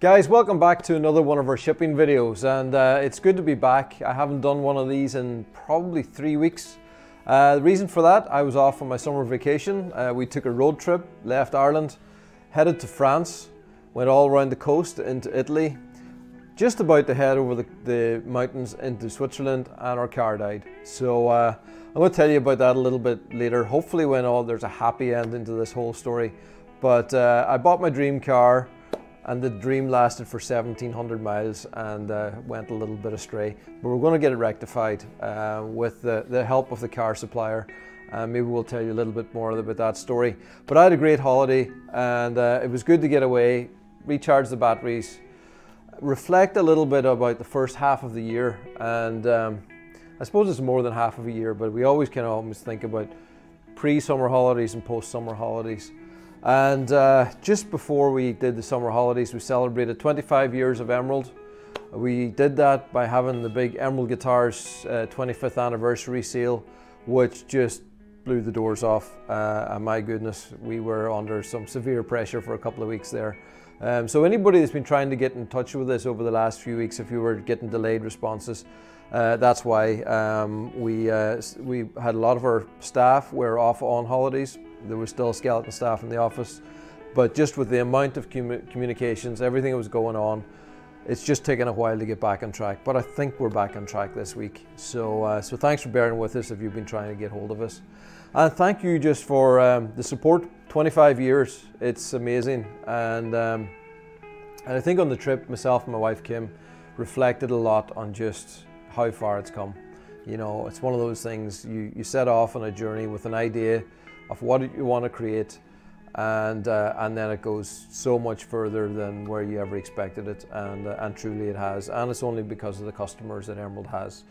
Guys, welcome back to another one of our shipping videos, and it's good to be back. I haven't done one of these in probably 3 weeks. The reason for that, I was off on my summer vacation. We took a road trip, left Ireland, headed to France, went all around the coast into Italy, just about to head over the mountains into Switzerland, and our car died. So I'm going to tell you about that a little bit later, hopefully when there's a happy ending to this whole story. But I bought my dream car, and the dream lasted for 1,700 miles and went a little bit astray. But we're going to get it rectified with the help of the car supplier. Maybe we'll tell you a little bit more about that story. But I had a great holiday, and it was good to get away, recharge the batteries, reflect a little bit about the first half of the year. And I suppose it's more than half of a year, but we always kind of almost think about pre-summer holidays and post-summer holidays. And just before we did the summer holidays, we celebrated 25 years of Emerald. We did that by having the big Emerald Guitars 25th anniversary sale, which just blew the doors off. And my goodness, we were under some severe pressure for a couple of weeks there. So anybody that's been trying to get in touch with us over the last few weeks, if you were getting delayed responses, that's why. We had a lot of our staff were off on holidays. There was still skeleton staff in the office, but just with the amount of communications, everything that was going on, it's just taken a while to get back on track. But I think we're back on track this week. So thanks for bearing with us if you've been trying to get hold of us. And thank you just for the support. 25 years, it's amazing. And I think on the trip, myself and my wife Kim reflected a lot on just how far it's come. You know, it's one of those things, you set off on a journey with an idea of what you want to create, and then it goes so much further than where you ever expected it, and truly it has, and it's only because of the customers that Emerald has.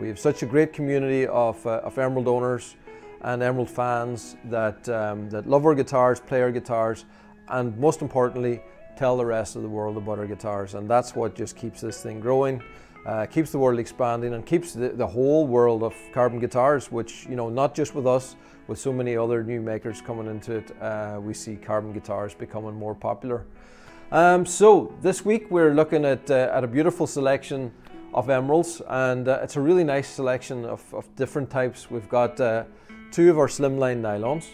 We have such a great community of Emerald owners and Emerald fans that love our guitars, play our guitars, and most importantly, tell the rest of the world about our guitars, and that's what just keeps this thing growing. Keeps the world expanding, and keeps the whole world of carbon guitars, which, you know, not just with us, with so many other new makers coming into it, we see carbon guitars becoming more popular. So this week we're looking at a beautiful selection of emeralds, and it's a really nice selection of different types. We've got two of our slimline nylons,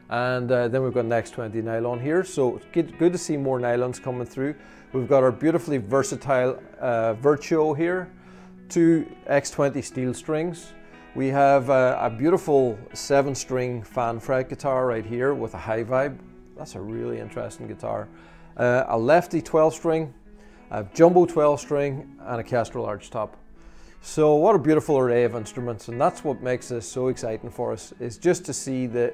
and then we've got an X20 nylon here, so it's good to see more nylons coming through. We've got our beautifully versatile Virtuo here, two X20 steel strings. We have a beautiful 7-string fan fret guitar right here with a high vibe. That's a really interesting guitar. A lefty 12-string, a jumbo 12-string, and a Kestrel arch top. So what a beautiful array of instruments, and that's what makes this so exciting for us, is just to see the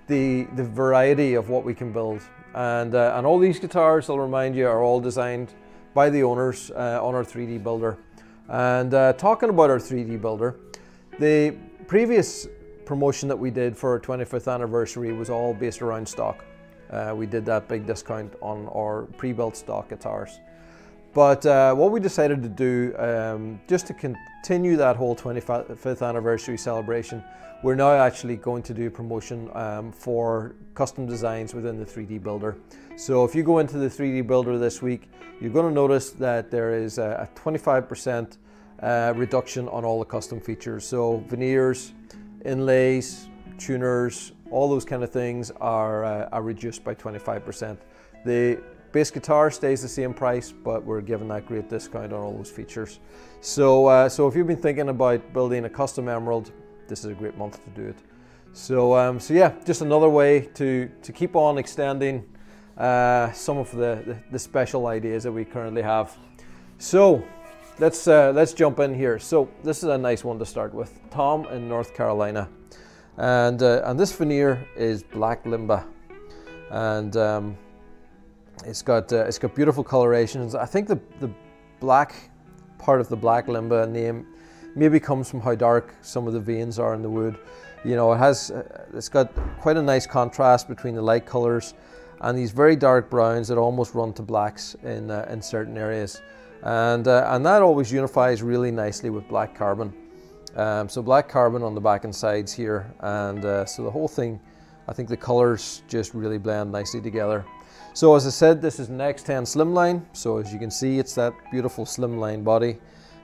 variety of what we can build. And all these guitars, I'll remind you, are all designed by the owners on our 3D builder. And talking about our 3D builder, the previous promotion that we did for our 25th anniversary was all based around stock. We did that big discount on our pre-built stock guitars. But what we decided to do, just to continue that whole 25th anniversary celebration, we're now actually going to do a promotion for custom designs within the 3D builder. So if you go into the 3D builder this week, you're going to notice that there is a 25% reduction on all the custom features. So veneers, inlays, tuners, all those kind of things are reduced by 25%. The bass guitar stays the same price, but we're giving that great discount on all those features. So if you've been thinking about building a custom Emerald, this is a great month to do it. So yeah, just another way to keep on extending some of the special ideas that we currently have. So let's jump in here. So this is a nice one to start with. Tom in North Carolina, and this veneer is black limba, and it's got beautiful colorations. I think the black part of the black limba name maybe comes from how dark some of the veins are in the wood. You know, it's got quite a nice contrast between the light colors and these very dark browns that almost run to blacks in certain areas, and that always unifies really nicely with black carbon. So black carbon on the back and sides here, and so the whole thing, I think the colors just really blend nicely together. So as I said, this is an X10 slimline. So as you can see, it's that beautiful slimline body,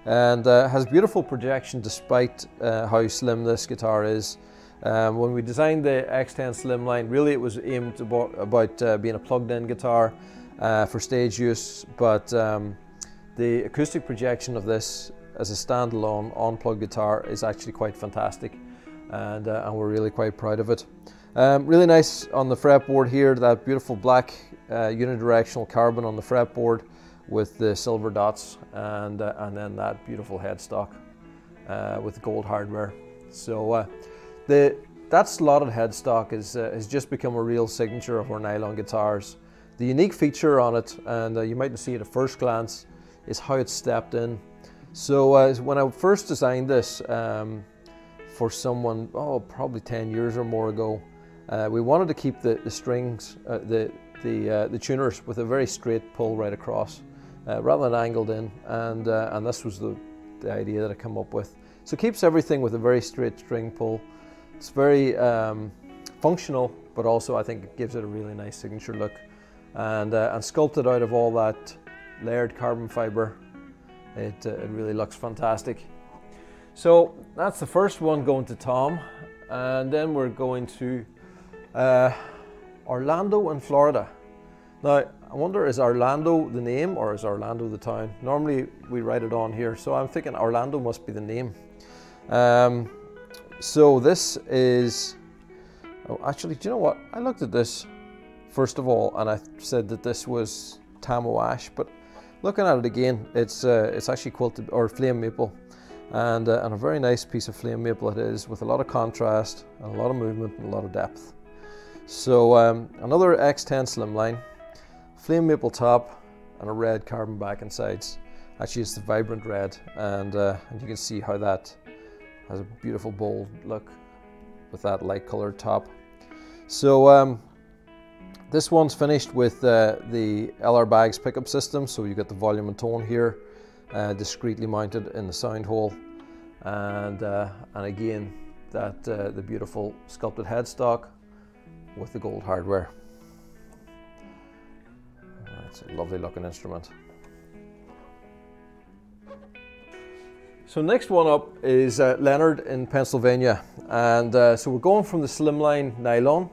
and has beautiful projection despite how slim this guitar is. When we designed the X10 slimline, really it was aimed about being a plugged-in guitar for stage use, but the acoustic projection of this as a standalone unplugged guitar is actually quite fantastic, and we're really quite proud of it. Really nice on the fretboard here, that beautiful black unidirectional carbon on the fretboard with the silver dots, and then that beautiful headstock with the gold hardware. So that slotted headstock has just become a real signature of our nylon guitars. The unique feature on it, and you might see it at first glance, is how it's stepped in. So when I first designed this for someone, probably 10 years or more ago, we wanted to keep the strings, the tuners with a very straight pull right across, rather than angled in, and this was the idea that I come up with. So it keeps everything with a very straight string pull. It's very functional, but also I think it gives it a really nice signature look, and sculpted out of all that layered carbon fiber. It really looks fantastic. So that's the first one going to Tom, and then we're going to Orlando in Florida. Now I wonder, is Orlando the name or is Orlando the town? Normally we write it on here, so I'm thinking Orlando must be the name. So this is, actually, do you know what? I looked at this first of all and I said that this was Tamo ash, but looking at it again, it's actually quilted or flame maple, and a very nice piece of flame maple it is, with a lot of contrast and a lot of movement and a lot of depth. So another X10 slimline, flame maple top and a red carbon back and sides. Actually it's the vibrant red, and you can see how that has a beautiful bold look with that light colored top. So this one's finished with the LR Bags pickup system, so you get the volume and tone here, discreetly mounted in the sound hole, and again that the beautiful sculpted headstock with the gold hardware. It's a lovely looking instrument. So next one up is Leonard in Pennsylvania, and so we're going from the slimline nylon,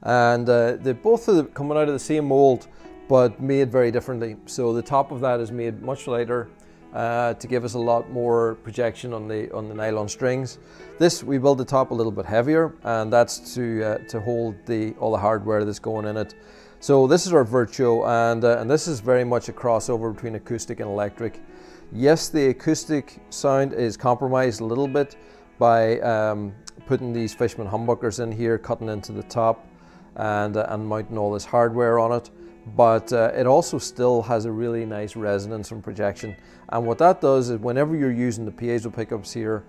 and they're both coming out of the same mold but made very differently. So the top of that is made much lighter to give us a lot more projection on the nylon strings. This, we build the top a little bit heavier, and that's to hold all the hardware that's going in it. So this is our Virtuo, and this is very much a crossover between acoustic and electric. Yes, the acoustic sound is compromised a little bit by putting these Fishman humbuckers in here, cutting into the top, and mounting all this hardware on it. But it also still has a really nice resonance and projection. And what that does is, whenever you're using the piezo pickups here,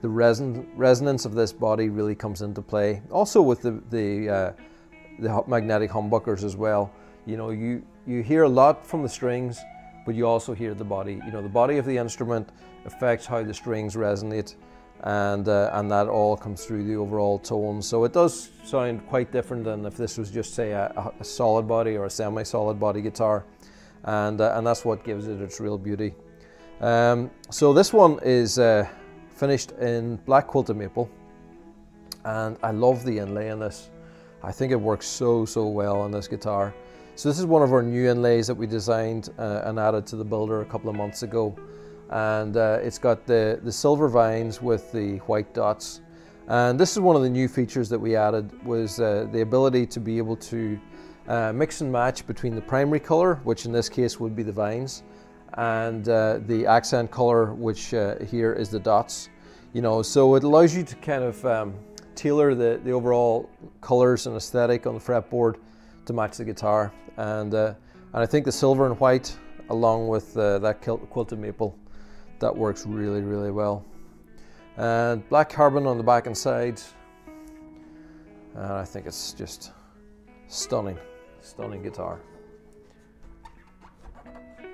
the resonance of this body really comes into play. Also with the magnetic humbuckers as well. You know, you hear a lot from the strings, but you also hear the body. You know, the body of the instrument affects how the strings resonate, and that all comes through the overall tone. So it does sound quite different than if this was just, say, a solid body or a semi-solid body guitar, and that's what gives it its real beauty. So this one is finished in black quilted maple, and I love the inlay in this. I think it works so well on this guitar. So this is one of our new inlays that we designed and added to the builder a couple of months ago, and it's got the silver vines with the white dots. And this is one of the new features that we added, was the ability to be able to mix and match between the primary color, which in this case would be the vines, and the accent color, which here is the dots. You know, so it allows you to kind of tailor the overall colors and aesthetic on the fretboard to match the guitar, and I think the silver and white, along with that quilted maple, that works really well. And black carbon on the back and sides, and I think it's just stunning guitar.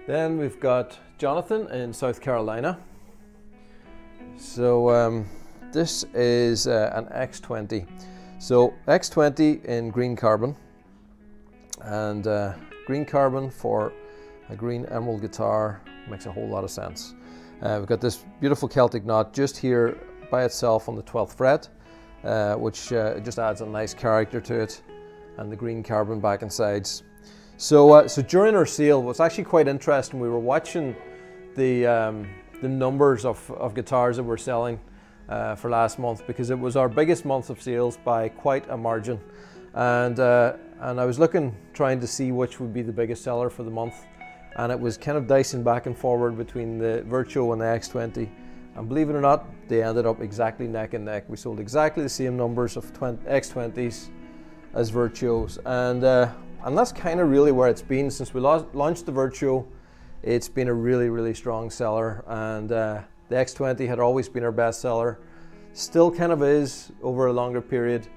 Then we've got Jonathan in South Carolina. So this is an X20. So X20 in green carbon. And green carbon for a green emerald guitar makes a whole lot of sense. We've got this beautiful Celtic knot just here by itself on the 12th fret, which just adds a nice character to it, and the green carbon back and sides. So during our sale, what's actually quite interesting, we were watching the numbers of guitars that we're selling for last month, because it was our biggest month of sales by quite a margin. And I was trying to see which would be the biggest seller for the month, and it was kind of dicing back and forward between the Virtuo and the X20. And believe it or not, they ended up exactly neck and neck. We sold exactly the same numbers of X20s as Virtuos, and that's kind of really where it's been since we launched the Virtuo. It's been a really strong seller, and the X20 had always been our best seller. Still kind of is over a longer period,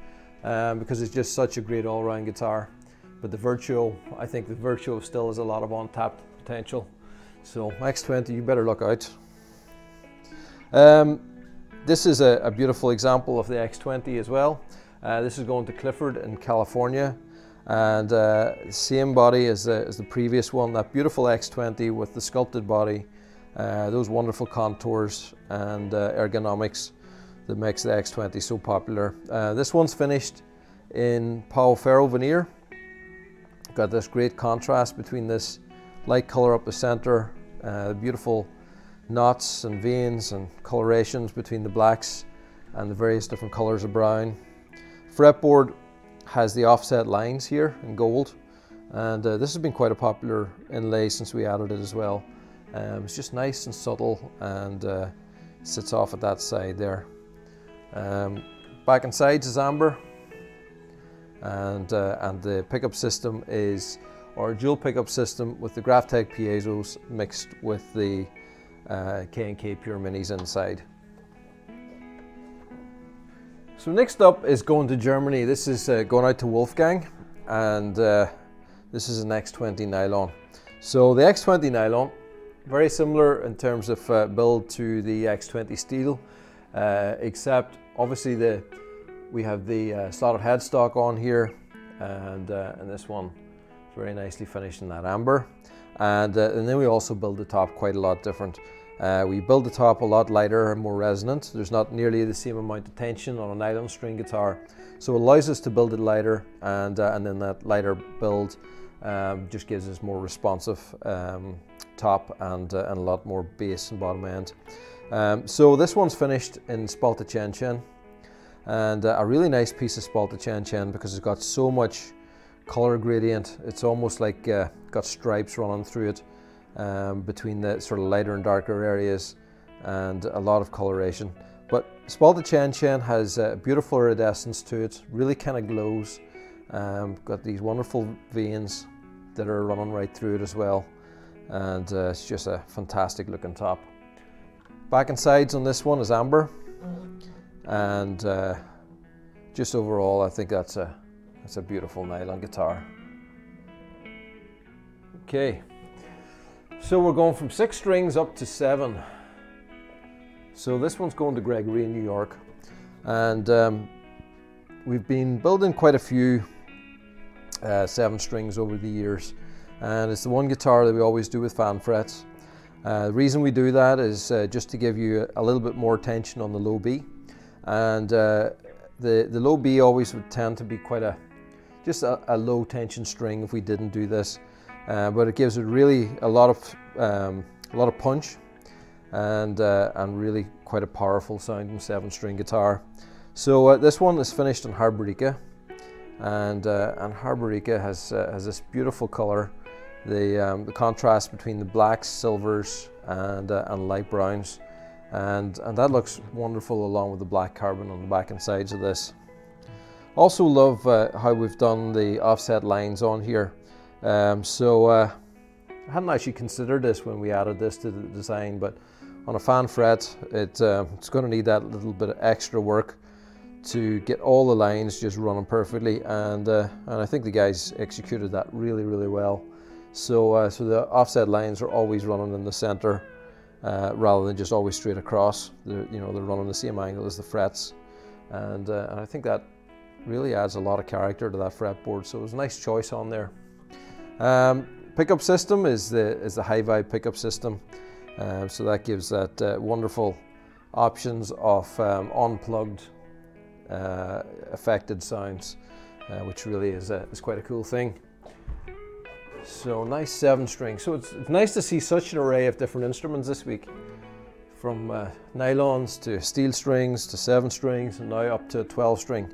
because it's just such a great all-round guitar. But the Virtuo, I think the Virtuo still has a lot of untapped potential. So X20, you better look out. This is a beautiful example of the X20 as well. This is going to Clifford in California, and same body as the previous one, that beautiful X20 with the sculpted body, those wonderful contours and ergonomics that makes the X20 so popular. This one's finished in Pau Ferro veneer. Got this great contrast between this light color up the center, beautiful knots and veins and colorations between the blacks and the various different colors of brown. Fretboard has the offset lines here in gold, and this has been quite a popular inlay since we added it as well. It's just nice and subtle, and sits off at that side there. Back and sides is amber, and the pickup system is our dual pickup system with the Graphtec piezos mixed with the K&K Pure Minis inside. So next up is going to Germany. This is going out to Wolfgang, and this is an X20 nylon. So the X20 nylon, very similar in terms of build to the X20 steel, except obviously we have the slotted headstock on here, and this one is very nicely finished in that amber. And then we also build the top quite a lot different. We build the top a lot lighter and more resonant. There's not nearly the same amount of tension on a nylon string guitar, so it allows us to build it lighter, and then that lighter build just gives us more responsive top and a lot more bass and bottom end. So this one's finished in Spalta Chen Chen, and a really nice piece of Spalta Chen Chen because it's got so much color gradient. It's almost like got stripes running through it between the sort of lighter and darker areas, and a lot of coloration. But Spalta Chen Chen has a beautiful iridescence to it, really kind of glows. Got these wonderful veins that are running right through it as well, and it's just a fantastic looking top. Back and sides on this one is amber, and just overall I think that's a beautiful nylon guitar. Okay, so we're going from 6 strings up to 7. So this one's going to Gregory in New York, and we've been building quite a few 7 strings over the years, and it's the one guitar that we always do with fan frets. The reason we do that is just to give you a little bit more tension on the low B, and the low B always would tend to be quite just a low tension string if we didn't do this, but it gives it really a lot of punch, and really quite a powerful sounding 7-string guitar. So this one is finished in Harborica, and Harborica has this beautiful color, the contrast between the blacks, silvers, and light browns, and that looks wonderful along with the black carbon on the back and sides of this. Also love how we've done the offset lines on here. I hadn't actually considered this when we added this to the design, but on a fan fret it's going to need that little bit of extra work to get all the lines just running perfectly, and I think the guys executed that really well. So the offset lines are always running in the center rather than just always straight across. They're running the same angle as the frets, and I think that really adds a lot of character to that fretboard. So it was a nice choice on there. Pickup system is the high vibe pickup system, so that gives that wonderful options of unplugged affected sounds, which really is quite a cool thing. So nice 7-string. So it's nice to see such an array of different instruments this week, from nylons to steel strings to 7 strings and now up to 12 string.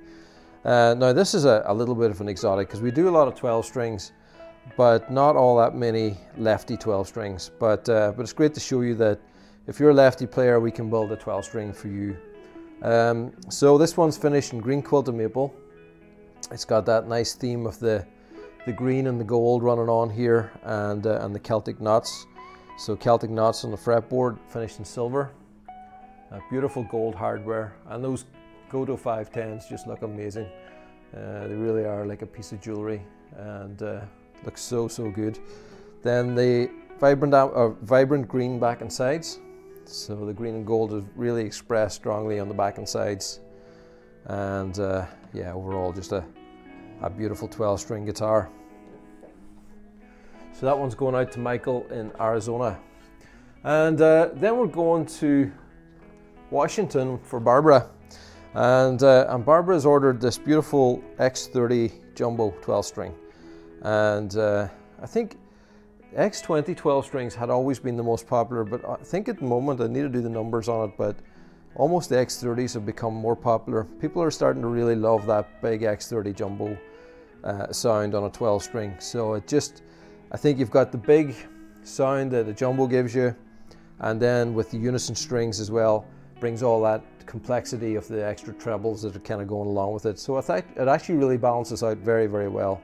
Now this is a little bit of an exotic because we do a lot of 12 strings, but not all that many lefty 12 strings. But it's great to show you that if you're a lefty player, we can build a 12 string for you. So this one's finished in green quilted maple. It's got that nice theme of the green and the gold running on here, and the Celtic knots. So Celtic knots on the fretboard, finished in silver. Beautiful gold hardware, and those Co.Donegal 510s just look amazing. They really are like a piece of jewelry, and looks so good. Then the vibrant green back and sides. So the green and gold is really expressed strongly on the back and sides, and yeah, overall just a beautiful 12-string guitar. So that one's going out to Michael in Arizona. And then we're going to Washington for Barbara. And Barbara has ordered this beautiful X30 Jumbo 12-string. And I think X20 12 strings had always been the most popular, but I think at the moment, I need to do the numbers on it, but almost the X30s have become more popular. People are starting to really love that big X30 Jumbo sound on a 12 string. So I think you've got the big sound that the Jumbo gives you, and then with the unison strings as well, brings all that complexity of the extra trebles that are kind of going along with it. So I think it actually really balances out very well,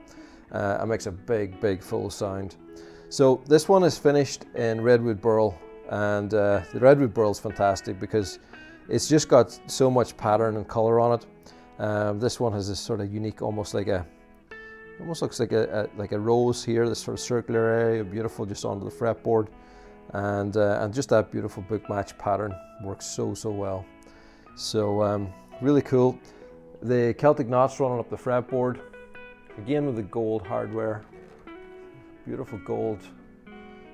and makes a big full sound. So this one is finished in redwood burl, and the redwood burl is fantastic because it's just got so much pattern and color on it. This one has this sort of unique, almost looks like a rose here, this sort of circular area, beautiful just onto the fretboard, and just that beautiful book match pattern works so well. So really cool. The Celtic knots running up the fretboard, again with the gold hardware, beautiful gold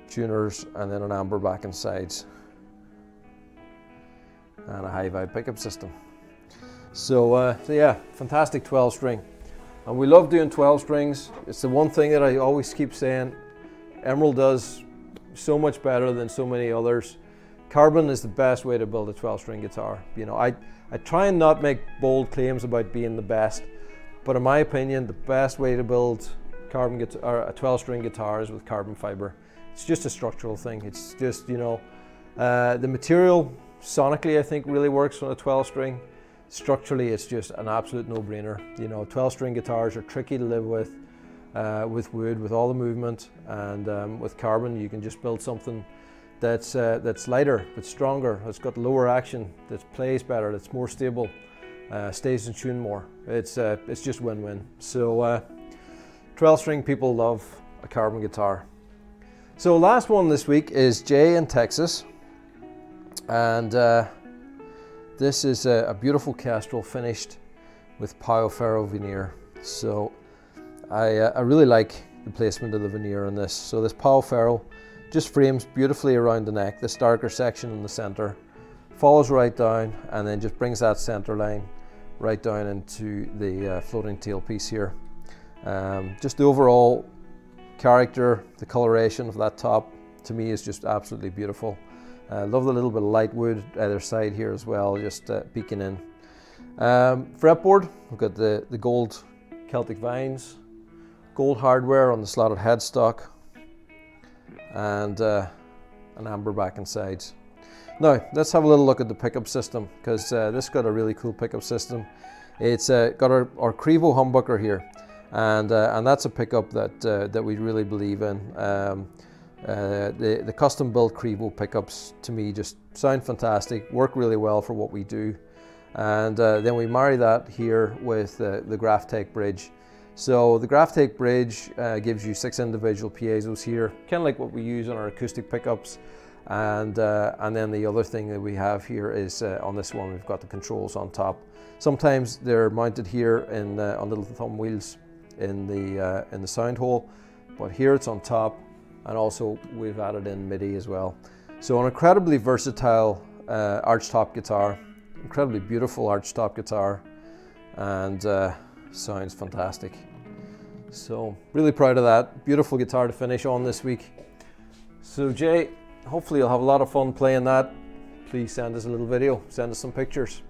tuners, and then an amber back and sides, and a high vibe pickup system. So yeah, fantastic 12 string. And we love doing 12 strings. It's the one thing that I always keep saying, Emerald does so much better than so many others. Carbon is the best way to build a 12 string guitar. You know, I try and not make bold claims about being the best, but in my opinion, the best way to build carbon guitar, or a 12 string guitar, is with carbon fiber. It's just a structural thing. It's just, you know, the material sonically I think really works on a 12 string. Structurally, it's just an absolute no-brainer. You know, 12-string guitars are tricky to live with wood, with all the movement, and with carbon, you can just build something that's lighter, but stronger, that's got lower action, that plays better, that's more stable, stays in tune more. It's just win-win. So 12-string people love a carbon guitar. So last one this week is Jay in Texas, and this is a beautiful kestrel finished with Pau Ferro veneer. So I really like the placement of the veneer on this. So this Pau Ferro just frames beautifully around the neck, this darker section in the center, follows right down, and then just brings that center line right down into the floating tailpiece here. Just the overall character, the coloration of that top, to me is just absolutely beautiful. Love the little bit of light wood either side here as well, just peeking in. Fretboard, we've got the gold Celtic vines, gold hardware on the slotted headstock, and an amber back and sides. Now let's have a little look at the pickup system, because this got a really cool pickup system. It's got our Crevo humbucker here, and that's a pickup that we really believe in. The custom built Crevo pickups to me just sound fantastic, work really well for what we do, and then we marry that here with the Graphtec bridge. So the Graphtec bridge gives you 6 individual piezos here, kind of like what we use on our acoustic pickups, and then the other thing that we have here is on this one we've got the controls on top. Sometimes they're mounted here in on little thumb wheels in the sound hole. but here it's on top, and also we've added in MIDI as well. So an incredibly versatile archtop guitar, incredibly beautiful archtop guitar, and sounds fantastic. So really proud of that. Beautiful guitar to finish on this week. So Jay, hopefully you'll have a lot of fun playing that. Please send us a little video, send us some pictures.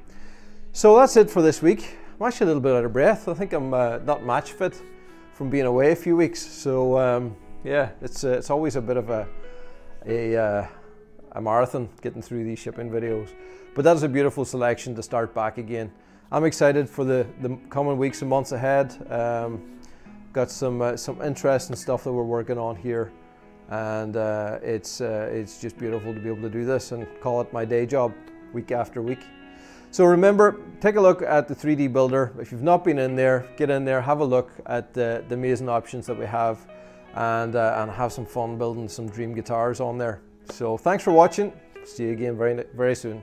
So that's it for this week. I'm actually a little bit out of breath. I think I'm not match fit from being away a few weeks. So yeah, it's always a bit of a marathon getting through these shipping videos. But that is a beautiful selection to start back again. I'm excited for the coming weeks and months ahead. Got some interesting stuff that we're working on here, and it's just beautiful to be able to do this and call it my day job week after week. So remember, take a look at the 3D Builder. If you've not been in there, get in there, have a look at the amazing options that we have, and have some fun building some dream guitars on there. So thanks for watching. See you again very soon.